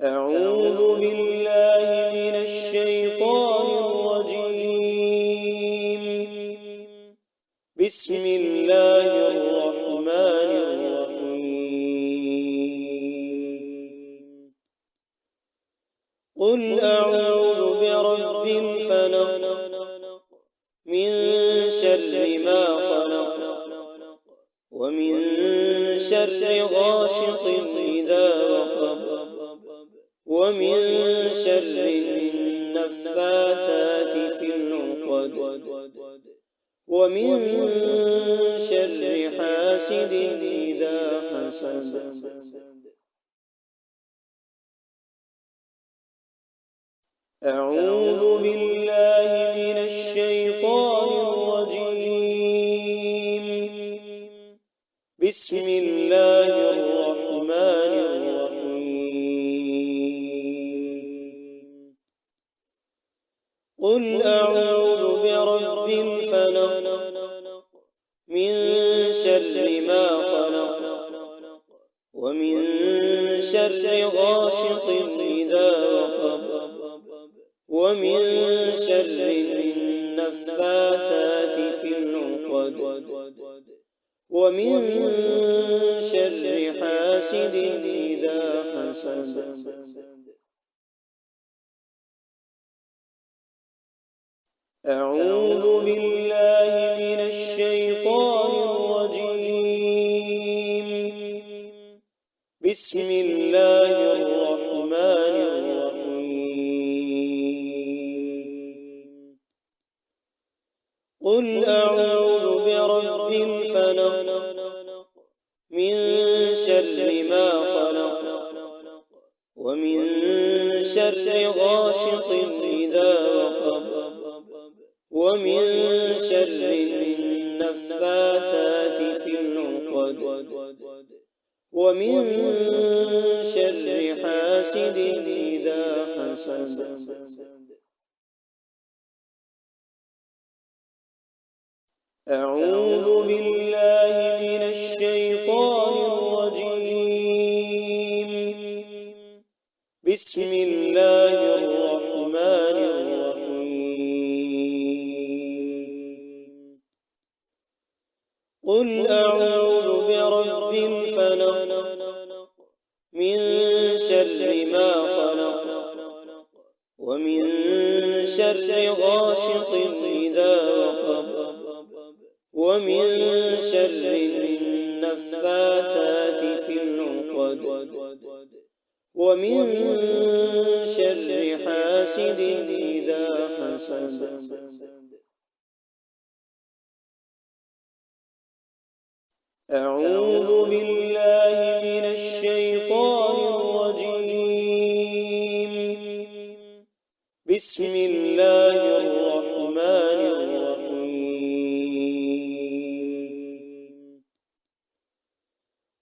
أعوذ بالله من الشيطان الرجيم. بسم الله الرحمن الرحيم. قل أعوذ برب الفلق من شر ما خلق ومن شر غاسق إذا وقب ومن شر النفاثات في العقد ومن شر حاسد إذا حسد. أعوذ بالله من الشيطان الرجيم. بسم الله الرحمن الرحيم. قل أعوذ برب الفلق من شر ما خلق ومن شر غاسق إذا وقب ومن شر النفاثات في العقد ومن شر حاسد إذا حسد. أعوذ بالله من الشيطان الرجيم. بسم الله الرحمن الرحيم. قل أعوذ برب الفلق من شر ما خلق ومن شر غاسق إذا وقب ومن شر النفاثات في العقد ومن شر حاسد إذا حسد. أعوذ بالله من الشيطان الرجيم. بسم الله الرحمن الرحيم. قل أعوذ برب الفلق من شر ما خلق ومن شر غاسق إذا وقب ومن شر النفاثات في العقد ومن شر حاسد إذا حسد. أعوذ بالله من الشيطان الرجيم. بسم الله الرحمن الرحيم.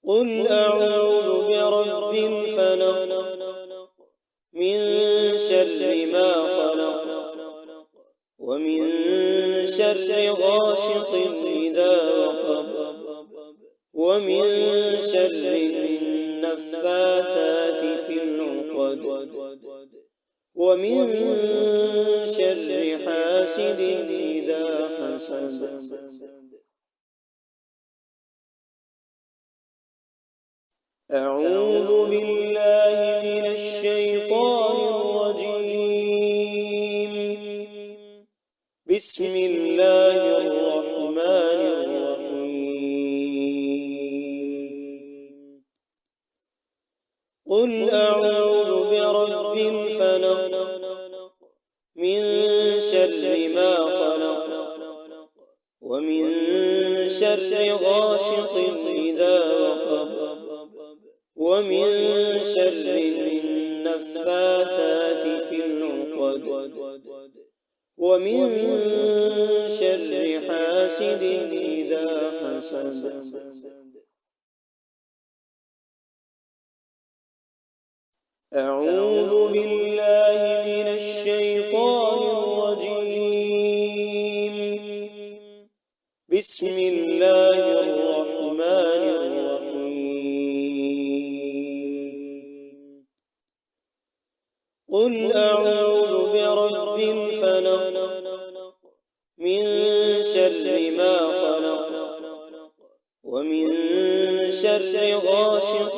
قل أعوذ برب الفلق من شر ما خلق ومن شر غاسق إذا وقب ومن شر النفاثات في العقد ومن شر حاسد إذا حسد. أعوذ بالله من الشيطان الرجيم. بسم الله الرحمن الرحيم. قل أعوذ برب الفلق من شر ما خلق ومن شر غاسق إذا وقب ومن شر النفاثات في العقد ومن شر حاسد إذا حسد. أعوذ بالله من الشيطان الرجيم. بسم الله الرحمن الرحيم. قل أعوذ برب الفلق من شر ما خلق ومن شر غاسق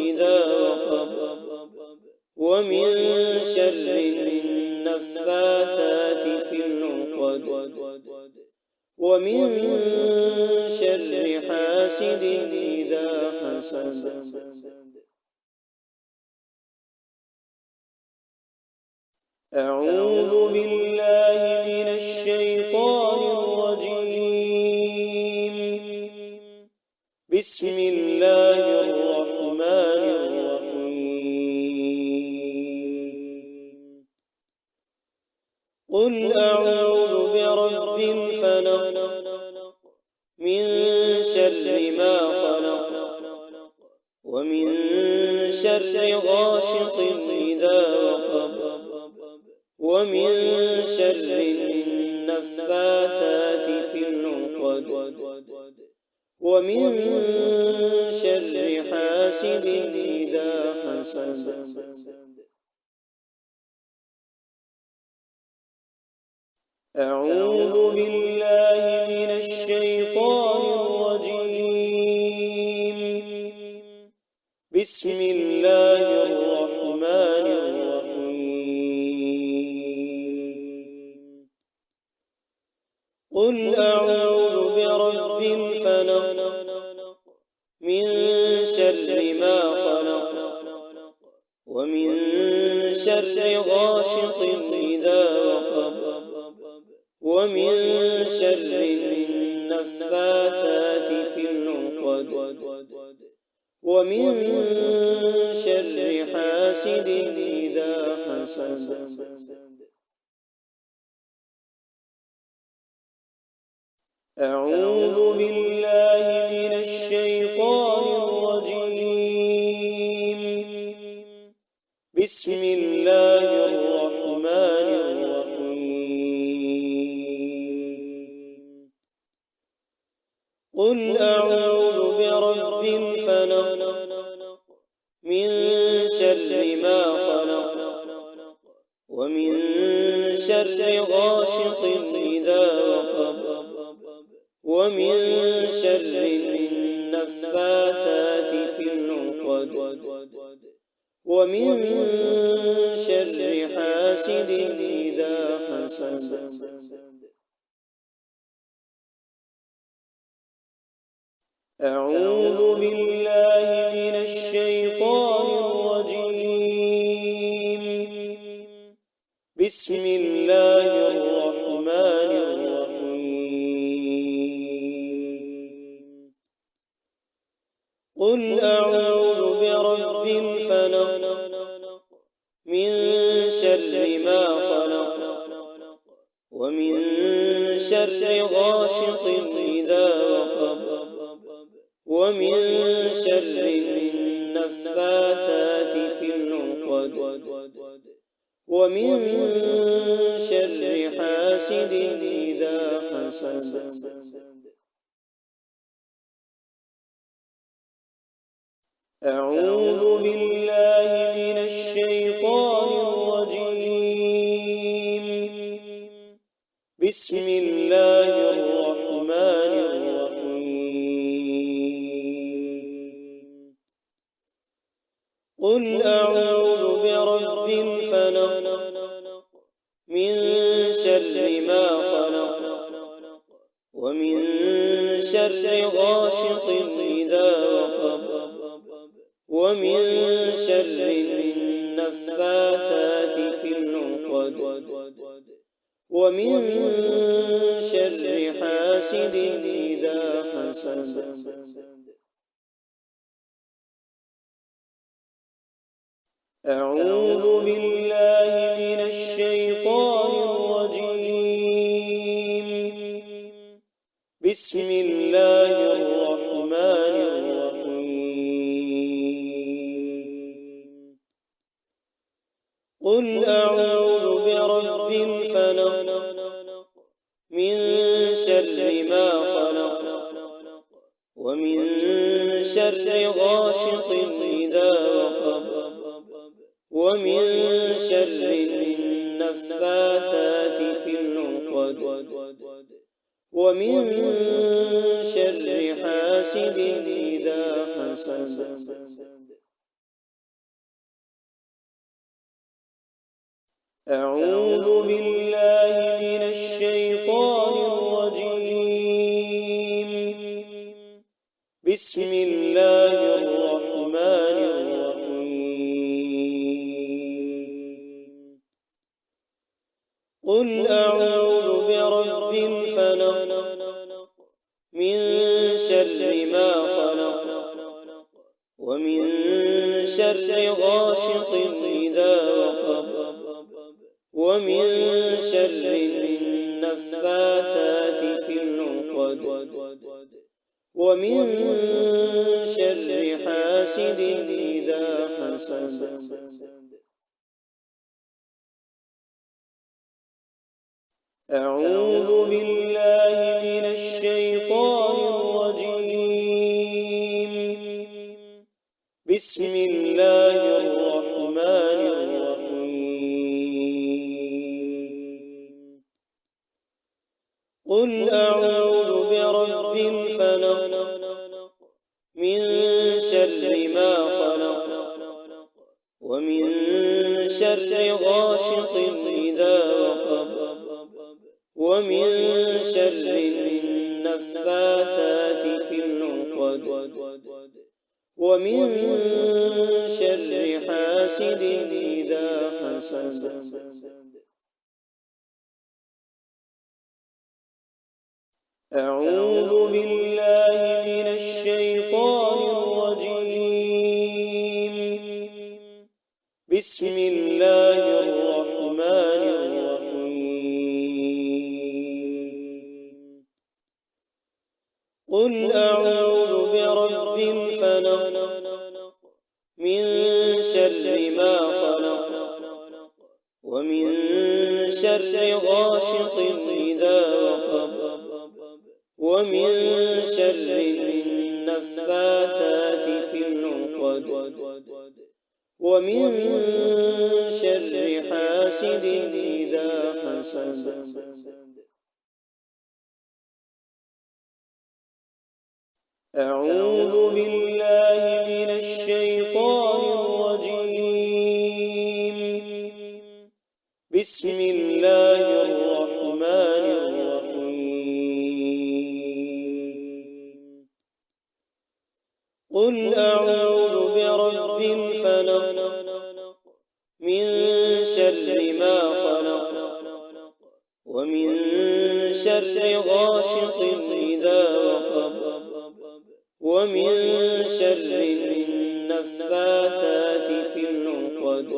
إذا وقب ومن شر النفاثات في العقد ومن شر حاسد إذا حسد. أعوذ بالله من الشيطان الرجيم. بسم الله الرحمن الرحيم. قل أعوذ برب الفلق من شر ما خلق ومن شر غاسق إذا وقب ومن شر النفاثات في العقد ومن شر حاسد إذا حسد. أعوذ بالله من الشيطان الرجيم. بسم الله الرحمن الرحيم. قل أعوذ برب الفلق من شر ما خلق ومن شر غاسق إذا وقب ومن شر النفاثات في العقد ومن شر حاسد إذا حسد. أعوذ بالله من الشيطان الرجيم. بسم الله الرحمن الرحيم. قل أعوذ برب الفلق من شر ما خلق ومن شر غاسق إذا وقب ومن شر النفاثات في العقد ومن شر حاسد إذا حسد. أعوذ بالله من الشيطان الرجيم. بسم الله الرحمن الرحيم. قل أعوذ برب الفلق من شر ما خلق ومن شر غاسق إذا وقب ومن شر النفاثات في العقد ومن شر حاسد إذا حسد. أعوذ بالله من الشيطان الرجيم. بسم الله الرحمن الرحيم. قل أعوذ برب الفلق من شر ما خلق ومن شر غاسق إذا وقب ومن شر النفاثات في العقد ومن شر حاسد إذا حسد. أعوذ بالله من الشيطان الرجيم. بسم الله الرحمن الرحيم. قل أعوذ برب الفلق من شر ما خلق ومن شر غاسق إذا وقب ومن شر النفاثات في العقد ومن شر حاسد إذا حسد. أعوذ بالله من الشيطان الرجيم. بسم الله الرحمن الرحيم. قل أعوذ برب الفلق من شر ما خلق ومن شر غاسق إذا وقب ومن شر النفاثات في العقد ومن شر حاسد إذا حسد. أعوذ بالله من الشيطان الرجيم. بسم الله الرحمن الرحيم. قل أعوذ برب الفلق من شر ما خلق ومن شر غاسق إذا وقب ومن شر النفاثات في العقد ومن شر حاسد إذا حسد. أعوذ بالله من الشيطان الرجيم. بسم الله الرحمن الرحيم. قل أعوذ برب الفلق من شر ما خلق ومن شر غاسق إذا وقب ومن شر النفاثات في العقد ومن شر حاسد إذا حسد. أعوذ بالله من الشيطان الرجيم. بسم الله الرحمن الرحيم. قل أعوذ برب الفلق من شر ما خلق ومن شر غاسق إذا وقب ومن شر النفاثات في العقد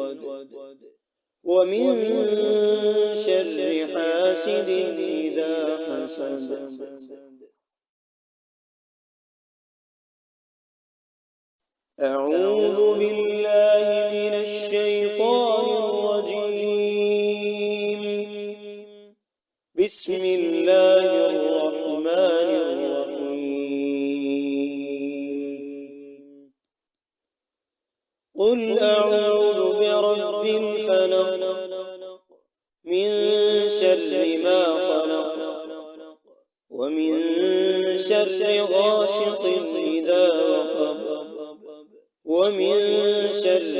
ومن شر حاسد إذا حسد. أعوذ بالله من الشيطان الرجيم. بسم الله الرحمن الرحيم. قل أعوذ برب الفلق من شر ما خلق ومن شر غاسق إذا وقب ومن شر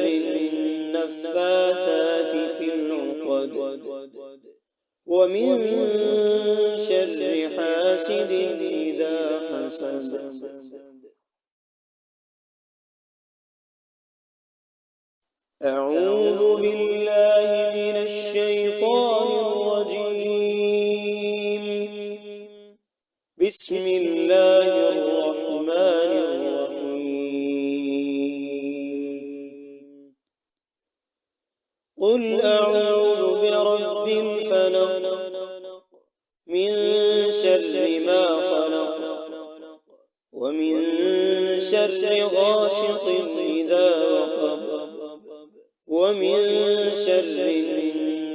النفاثات في العقد ومن شر حاسد إذا حسد. أعوذ بالله من الشيطان الرجيم. بسم الله الرحمن الرحيم. قل أعوذ برب الفلق من شر ما خلق ومن شر غاسق إذا وقب ومن شر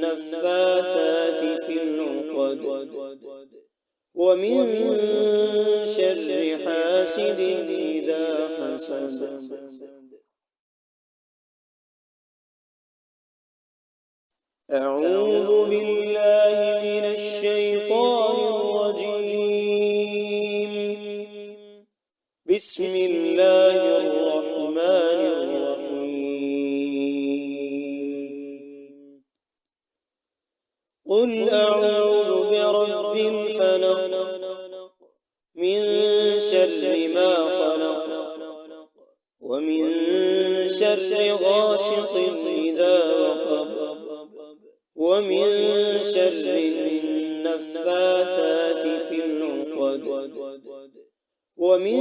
النفاثات في العقد ومن شر حاسد إذا حسد. أعوذ بالله من الشيطان الرجيم. بسم الله الرحمن الرحيم. قل أعوذ برب الفلق من شر ما خلق ومن شر غاسق إذا وقب ومن شر النفاثات في العقد ومن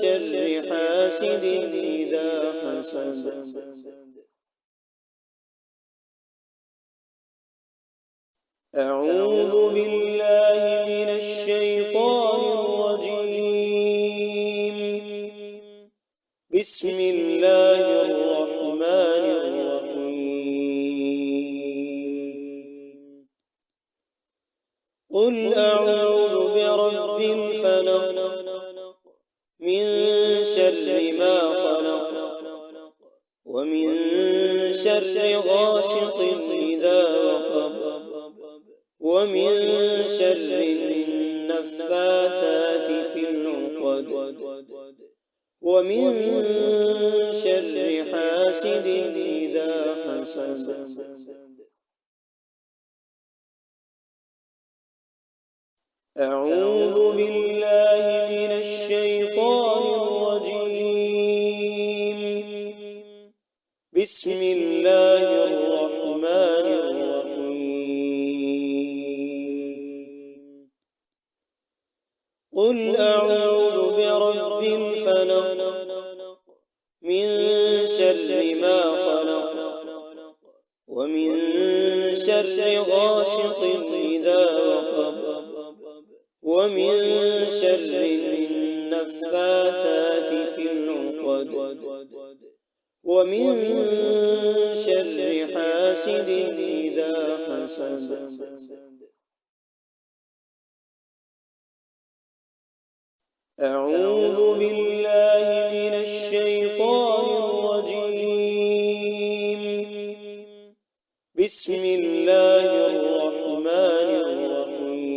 شر حاسد إذا حسد. أعوذ بالله من الشيطان الرجيم. بسم الله الرحمن الرحيم. قل أعوذ برب الفلق من شر ما خلق ومن شر غاسق إذا وقب ومن شر النفاثات في العقد ومن شر حاسد إذا حسد. أعوذ بالله من الشيطان الرجيم. بسم الله الرحمن الرحيم. قل أعوذ برب الفلق من شر ما خلق ومن شر غاسق إذا وقب ومن شر النفاثات في العقد ومن شر حاسد إذا حسد. أعوذ بالله من الشيطان الرجيم. بسم الله الرحمن الرحيم.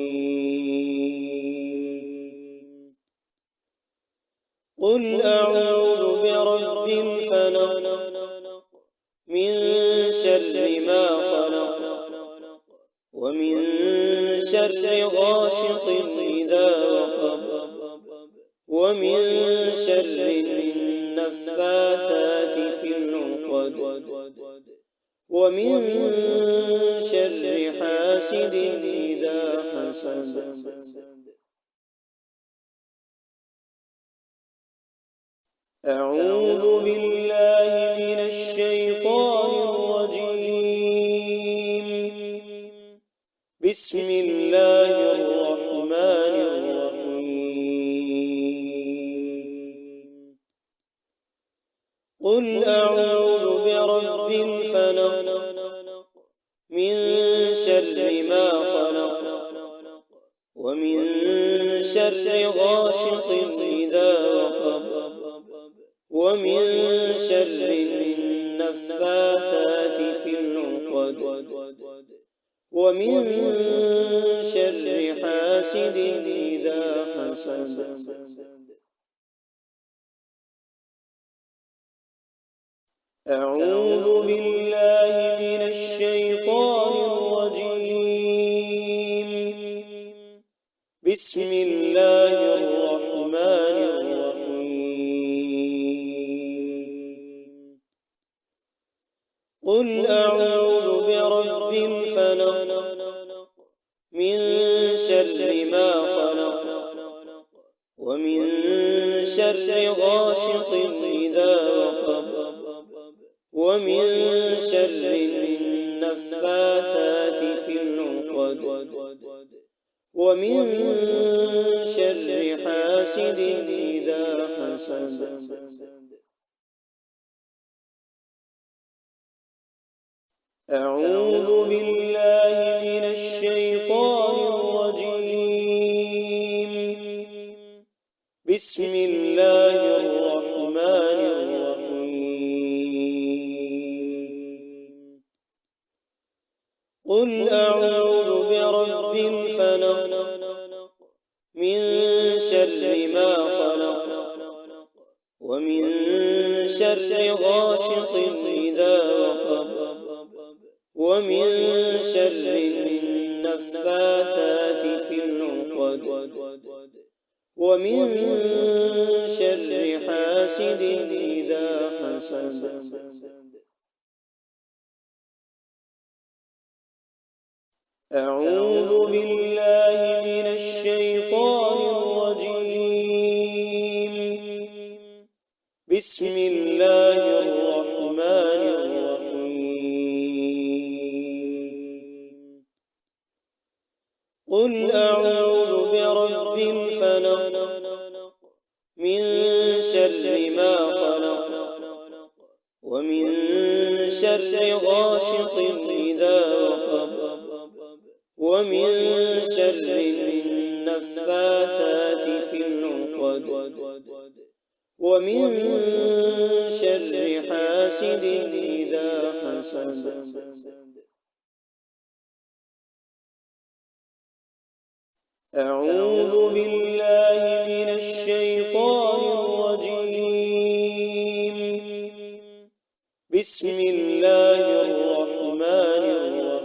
قل أعوذ برب الفلق من شر ما خلق ومن شر غاسق إذا وقب ومن شر النفاثات في العقد ومن شر حاسد إذا حسد. أعوذ بالله من الشيطان الرجيم. بسم الله الرحمن الرحيم. قل أعوذ برب الفلق من شر ما خلق ومن شر غاسق إذا وقب ومن شر النفاثات في العقد ومن شر حاسد إذا حسد. أعوذ بالله من الشيطان الرجيم. بسم الله الرحمن الرحيم. الرحمن الرحيم. قل أعوذ برب الفلق من شر ما خلق ومن شر غاسق إذا وقب ومن شر النفاثات في العقد ومن شر حاسد إذا حسد. أعوذ بالله من الشيطان الرجيم. بسم الله الرحمن الرحيم. قل أعوذ برب الفلق من شر ما خلق ومن شر غاسق إذا وقب ومن شر النفاثات في العقد ومن شر حاسد إذا حسد. أعوذ بالله من الشيطان الرجيم. بسم الله الرحمن الرحيم. قل أعوذ برب الفلق من شر ما خلق ومن شر غاسق إذا وقب ومن شر النفاثات في العقد ومن شر حاسد إذا حسد. أعوذ بالله من الشيطان الرجيم. بسم الله الرحمن الرحيم.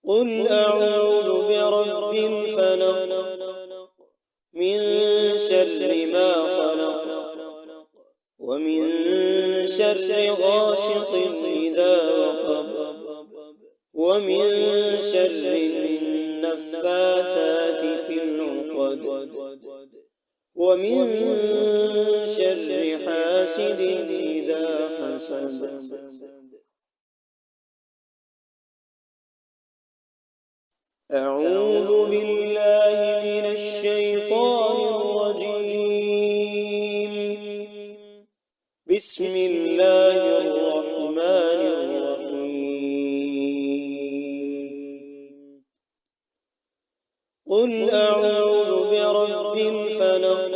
قل أعوذ برب الفلق من شر ما خلق ومن شر غاسق إذا وقب ومن شر النفاثات في العقد ومن شر حاسد إذا حسد. أعوذ بالله من الشيطان الرجيم. بسم الله الرحمن الرحيم. قل أعوذ برب الفلق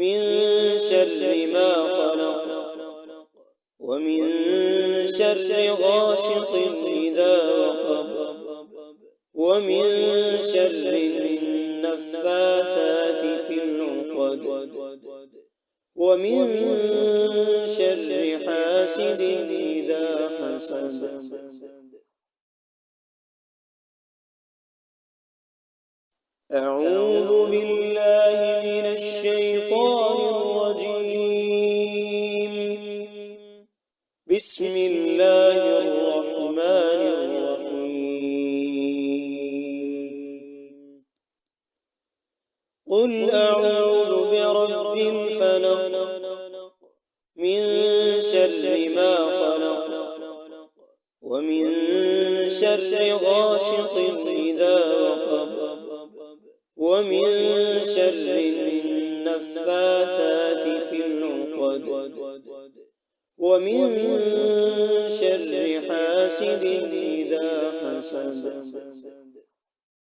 من شر ما خلق ومن شر غاسق إذا وقب ومن شر النفاثات في العقد ومن شر حاسد إذا حسد. أعوذ بالله من الشيطان الرجيم. بسم الله الرحمن الرحيم. قل أعوذ برب الفلق من شر ما خلق ومن شر غاسق إذا وقب ومن شر النفاثات في العقد ومن شر حاسد إذا حسد.